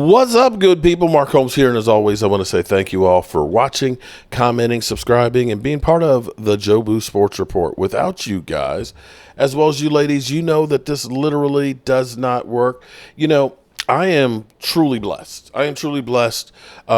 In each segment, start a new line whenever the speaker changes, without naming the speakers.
What's up, good people? Mark Holmes here, and as always, I want to say thank you all for watching, commenting, subscribing, and being part of the Joe Boo Sports Report. Without you guys, as well as you ladies, you know that this literally does not work. I am truly blessed. I am truly blessed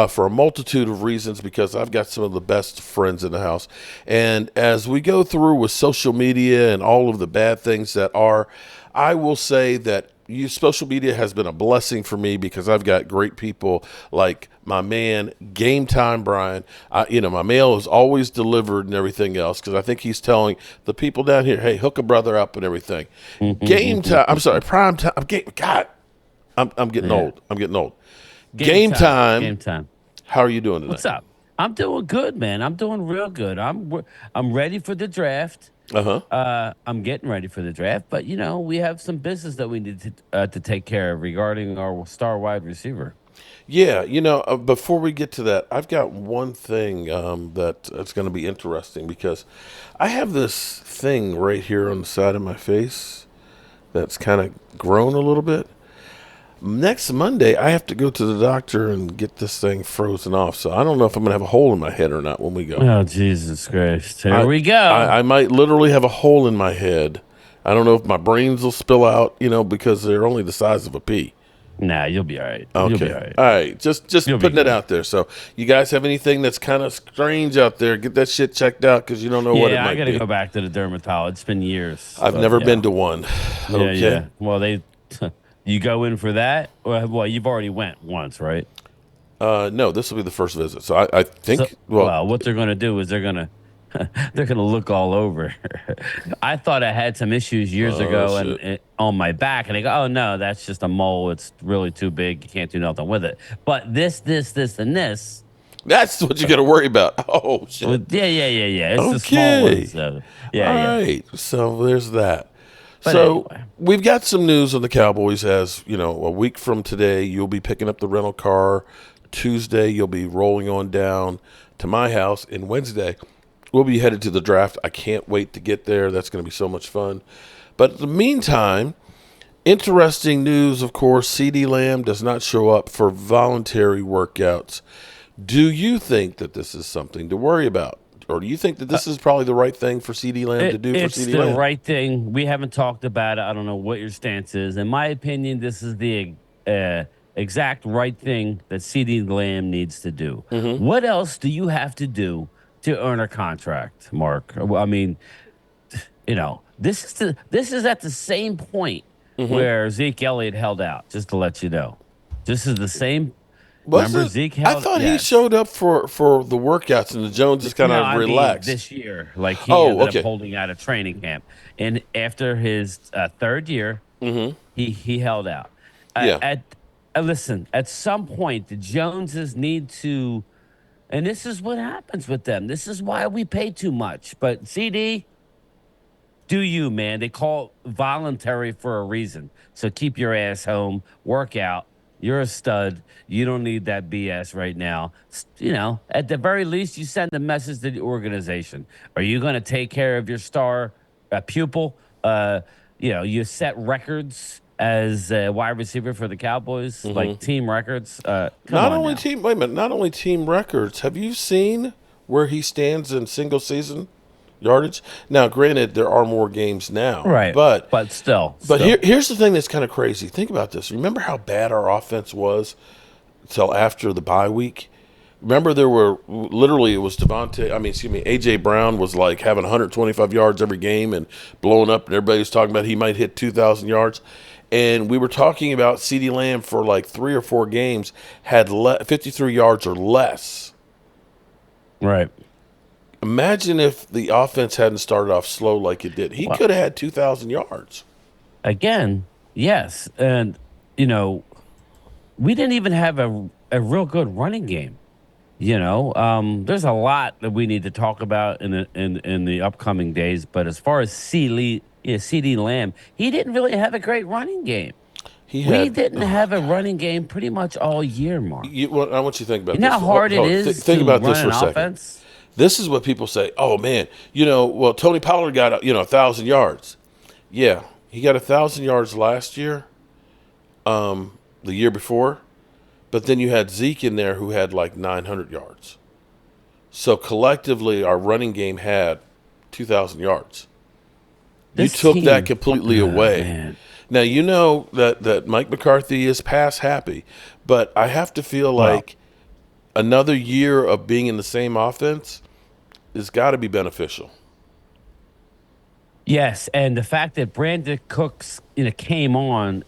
for a multitude of reasons because I've got some of the best friends in the house. And as we go through with social media and all of the bad things that are, I will say that social media has been a blessing for me because I've got great people like my man, Game Time Brian. My mail is always delivered and everything else because I think he's telling the people down here, hey, hook a brother up and everything. Game Time, I'm sorry, Prime Time. God, I'm getting old. I'm getting old. Game time.
Game time.
How are you doing tonight?
What's up? I'm doing good, man. I'm doing real good. I'm ready for the draft. I'm getting ready for the draft, but we have some business that we need to take care of regarding our star wide receiver.
Yeah, before we get to that, I've got one thing that's going to be interesting because I have this thing right here on the side of my face that's kind of grown a little bit. Next Monday, I have to go to the doctor and get this thing frozen off. So I don't know if I'm going to have a hole in my head or not when we go.
Oh, Jesus Christ. Here we go.
I might literally have a hole in my head. I don't know if my brains will spill out, because they're only the size of a pea.
Nah, you'll be all right.
Okay.
You'll be all right.
All right. Just putting it out there. So you guys have anything that's kind of strange out there, get that shit checked out because you don't know what it might be.
Yeah, I got to go back to the dermatologist. It's been years.
I've never been to one. Okay.
Yeah. Well, you go in for that? Well, you've already went once, right?
No, this will be the first visit. So I think.
Well, what they're going to do is they're going to look all over. I thought I had some issues years ago and on my back, and they go, "Oh no, that's just a mole. It's really too big. You can't do nothing with it." But this, and this.
That's what you got to worry about. Oh shit.
Well, yeah. It's the small ones. All
right. So there's that.
But
so
anyway.
We've got some news on the Cowboys. As a week from today, you'll be picking up the rental car. Tuesday, you'll be rolling on down to my house. And Wednesday, we'll be headed to the draft. I can't wait to get there. That's going to be so much fun. But in the meantime, interesting news, of course, Ceedee Lamb does not show up for voluntary workouts. Do you think that this is something to worry about? Or do you think that this is probably the right thing for Ceedee Lamb to do for Ceedee Lamb?
It's the right thing. We haven't talked about it. I don't know what your stance is. In my opinion, this is the exact right thing that Ceedee Lamb needs to do.
Mm-hmm.
What else do you have to do to earn a contract, Mark? I mean, this is at the same point where Zeke Elliott held out, just to let you know. This is the same. Remember Zeke held?
I thought he showed up for the workouts, and the Jones just kind of relaxed.
This year, like he ended up holding out a training camp, and after his third year, he held out. Listen, at some point, the Joneses need to, and this is what happens with them. This is why we pay too much. But Ceedee, do you, man? They call it voluntary for a reason. So keep your ass home, work out. You're a stud. You don't need that BS right now. At the very least, you send a message to the organization. Are you going to take care of your star pupil? You set records as a wide receiver for the Cowboys, like team records. Not only
team records. Have you seen where he stands in single season yardage? Now, granted, there are more games now,
right? But still.
Here's the thing that's kind of crazy. Think about this. Remember how bad our offense was until after the bye week? Remember, there were literally, it was AJ Brown was like having 125 yards every game and blowing up, and everybody was talking about he might hit 2,000 yards. And we were talking about Ceedee Lamb for like 3 or 4 games had 53 yards or less.
Right.
Imagine if the offense hadn't started off slow like it did. He could have had 2,000 yards.
Again, yes. And, we didn't even have a real good running game. There's a lot that we need to talk about in the upcoming days. But as far as Ceedee Lamb, he didn't really have a great running game. We didn't have a running game pretty much all year, Mark.
I want you to think about
this. You know how hard it is to run an offense?
This is what people say. Oh, man, Tony Pollard got, 1,000 yards. Yeah, he got 1,000 yards last year, the year before. but then you had Zeke in there who had like 900 yards. So collectively, our running game had 2,000 yards. You
This
took that
team,
completely
oh,
away.
man.
Now, you know that Mike McCarthy is pass happy, but I have to feel
Well,
like another year of being in the same offense has got to be beneficial.
yes, and the fact that Brandon Cooks, came on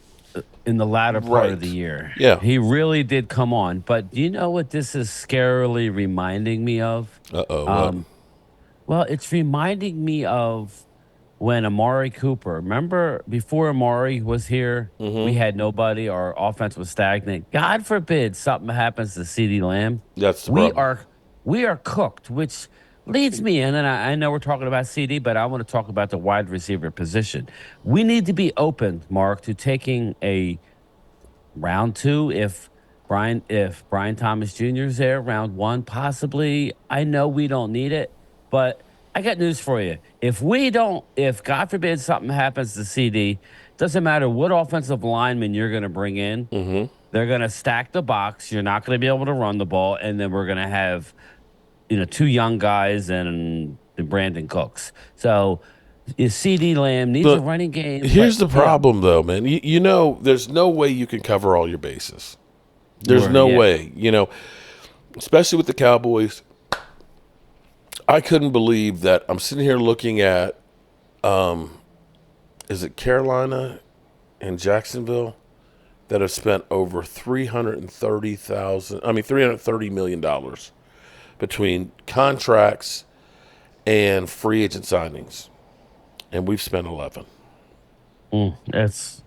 in the latter part of the
Right.
year,
Yeah.
he really did come on. But do you know what this is scarily reminding me of?
Uh oh. What?
Um, well, it's reminding me of when Amari Cooper, remember before Amari was here, we
Mm-hmm.
had nobody, our offense was stagnant. God forbid something happens to CeeDee Lamb.
That's the
We
problem.
are we are cooked, which leads me in, and I know we're talking about CD, but I want to talk about the wide receiver position. We need to be open, Mark, to taking a round two if Brian Thomas Jr. is there, round one, possibly. I know we don't need it, but I got news for you. If God forbid something happens to CD, doesn't matter what offensive lineman you're going to bring in,
Mm-hmm.
they're going to stack the box. You're not going to be able to run the ball, and then we're going to have two young guys and Brandon Cooks. So CD Lamb needs a
But
running game,
here's
but
the
yeah,
problem, though, man. You know, there's no way you can cover all your bases. There's
we're
no
yeah.
way. Especially with the Cowboys. I couldn't believe that I'm sitting here looking at, is it Carolina and Jacksonville that have spent over 330 million dollars between contracts and free agent signings, and we've spent 11.
That's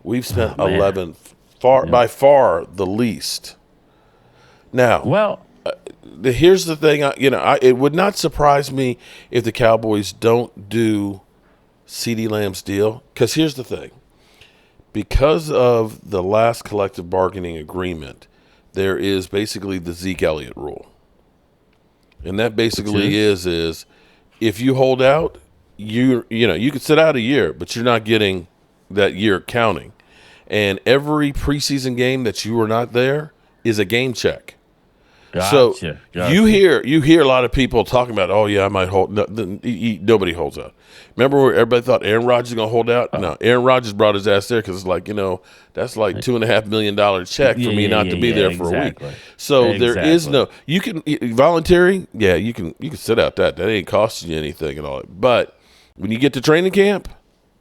We've spent
oh man.
11, far
Yeah.
by far the least. Now,
Well,
here's the thing. It would not surprise me if the Cowboys don't do CeeDee Lamb's deal. Because here's the thing: because of the last collective bargaining agreement, there is basically the Zeke Elliott rule, and that
which
basically
is
is if you hold out, you could sit out a year, but you're not getting that year counting. And every preseason game that you were not there is a game check. So
gotcha.
you hear a lot of people talking about, oh yeah, I might hold. No, nobody holds out. Remember where everybody thought Aaron Rodgers was gonna hold out?
Oh,
No, Aaron Rodgers brought his ass there because it's like that's like $2.5 million check for
yeah,
me
yeah,
not
yeah,
to be
yeah.
there for a week.
Exactly,
So there is
exactly.
no you can voluntary. Yeah, you can sit out that ain't costing you anything at all. But when you get to training camp,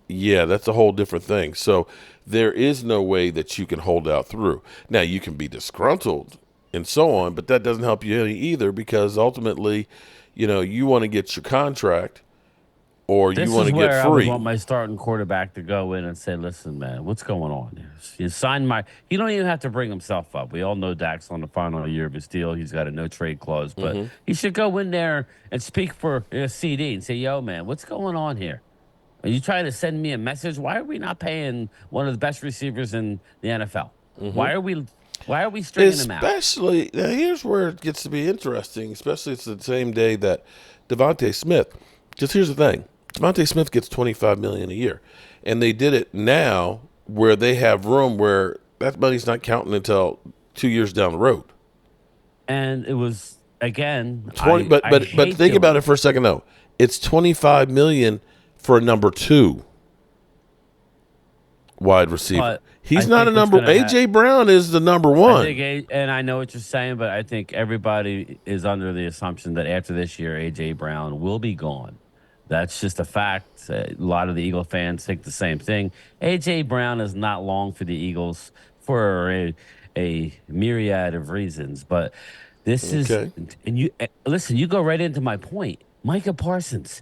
yeah, that's a whole different thing. So there is no way that you can hold out through. Now you can be disgruntled and so on, but that doesn't help you any either because ultimately, you want to get your contract or you
This
want
is
to get
where I would
free.
want my starting quarterback to go in and say, "Listen, man, what's going on here? You signed my. He don't even have to bring himself up. We all know Dak's on the final year of his deal. He's got a no trade clause, but
Hmm.
he should go in there and speak for CD and say, "Yo, man, what's going on here? Are you trying to send me a message? Why are we not paying one of the best receivers in the NFL?
Hmm.
Why are we why are we stringing him out?"
Especially now, here's where it gets to be interesting. Especially it's the same day that Devontae Smith. Because here's the thing: Devontae Smith gets 25 million a year, and they did it now where they have room where that money's not counting until 2 years down the road.
And it was again,
20,
I
but
I
but but
hate
think about
doing
it
it.
for a second though. It's 25 million for a number two wide receiver.
But
He's
I
not a
think what's
number.
going to happen.
AJ Brown is the number
I think,
one.
and I know what you're saying, but I think everybody is under the assumption that after this year, AJ Brown will be gone. That's just a fact. A lot of the Eagle fans think the same thing. AJ Brown is not long for the Eagles for a myriad of reasons, but this is,
Okay.
and listen, you go right into my point. Micah Parsons,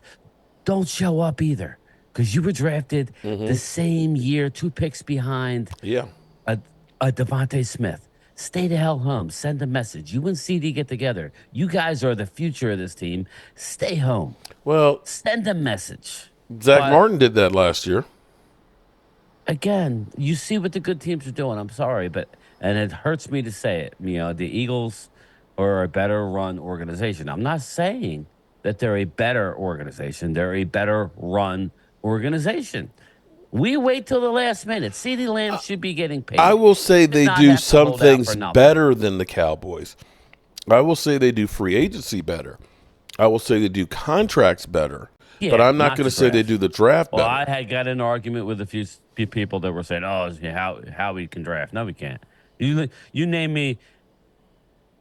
don't show up either because you were drafted the
Mm-hmm.
same year, two picks behind
Yeah.
a, a Devontae Smith. Stay the hell home. Send a message. You and CD get together. You guys are the future of this team. Stay home.
Well,
Send a message.
Zach
But
Martin did that last year.
again, you see what the good teams are doing. I'm sorry, but and it hurts me to say it. The Eagles are a better run organization. I'm not saying that they're a better organization. They're a better run organization. We wait till the last minute. CeeDee Lamb should be getting paid.
I will say
Should
they
not
do
have to
some
hold out
things
for nothing.
better than the Cowboys. I will say they do free agency better. I will say they do contracts better.
Yeah,
but I'm not
not
going
the
to say they
draft.
do the draft
Well,
better.
I had got an argument with a few people that were saying, "Oh, how we can draft? No, we can't." You name me.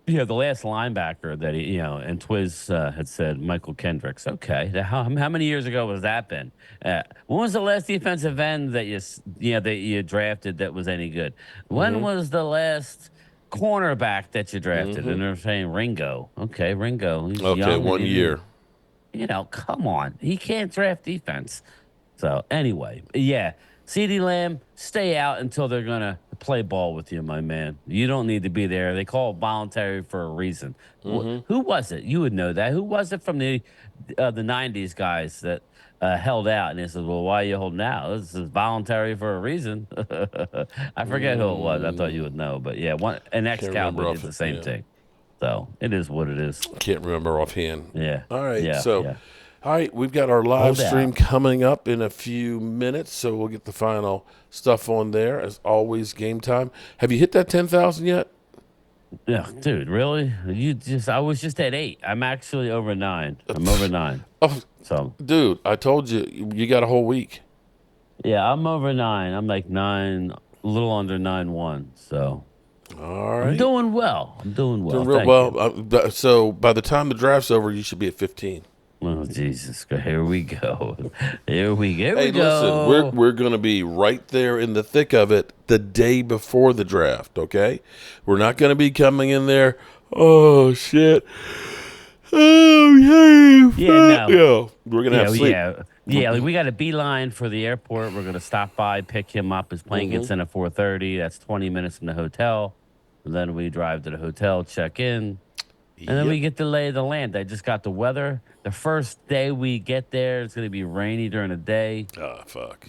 The last linebacker that and Twiz had said Michael Kendricks. Okay, how many years ago was that been? When was the last defensive end that that you drafted that was any good? When was the last cornerback that you drafted? And they're saying Ringo. Okay, Ringo. He's
Okay,
young.
1 year.
Come on, he can't draft defense. So anyway, yeah, CeeDee Lamb, stay out until they're gonna play ball with you, my man. You don't need to be there. They call it voluntary for a reason. Who was it? You would know that. Who was it from the '90s guys that held out? And they said, "Well, why are you holding out? This is voluntary for a reason." I forget who it was. I thought you would know, but yeah, an
Can't remember
ex-Cowboy did
off.
the same
Yeah,
thing. So it is what it is.
can't remember offhand.
Yeah,
All right,
yeah,
so.
yeah.
All right, we've got our live
Hold
stream
out.
coming up in a few minutes, so we'll get the final stuff on there. As always, game time. Have you hit that 10,000 yet?
Yeah, dude, really? I was just at 8. I'm actually over 9. I'm over 9.
Oh,
So,
dude, I told you, you got a whole week.
yeah, I'm over 9. I'm like 9, a little under 9-1. So,
All
I'm
right.
doing well. I'm doing well.
Doing real
Thank you.
well. So by the time the draft's over, you should be at 15.
Oh, Jesus. Here we go. Here we go. Here
Hey,
we
listen,
go.
we're going to be right there in the thick of it the day before the draft, okay? We're not going to be coming in there, oh, shit. Oh, yeah.
Yeah, no.
Yeah, we're going to have sleep.
Yeah. Like we got a beeline for the airport. We're going to stop by, pick him up. His plane gets in at 4:30. That's 20 minutes from the hotel. And then we drive to the hotel, check in. And then we get to lay the land. I just got the weather. The first day we get there, it's going to be rainy during the day.
Oh, fuck.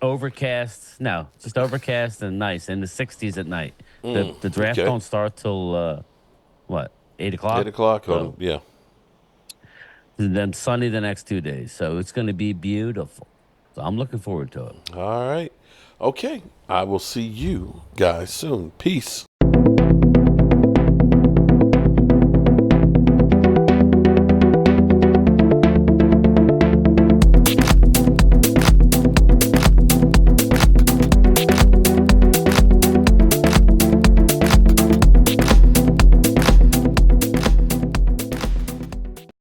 Overcast. No, just overcast and nice. In the 60s at night. The draft
okay.
don't start till, what, 8 o'clock?
8 o'clock,
So,
yeah.
and then sunny the next 2 days. So it's going to be beautiful. So I'm looking forward to it.
All right. Okay. I will see you guys soon. Peace.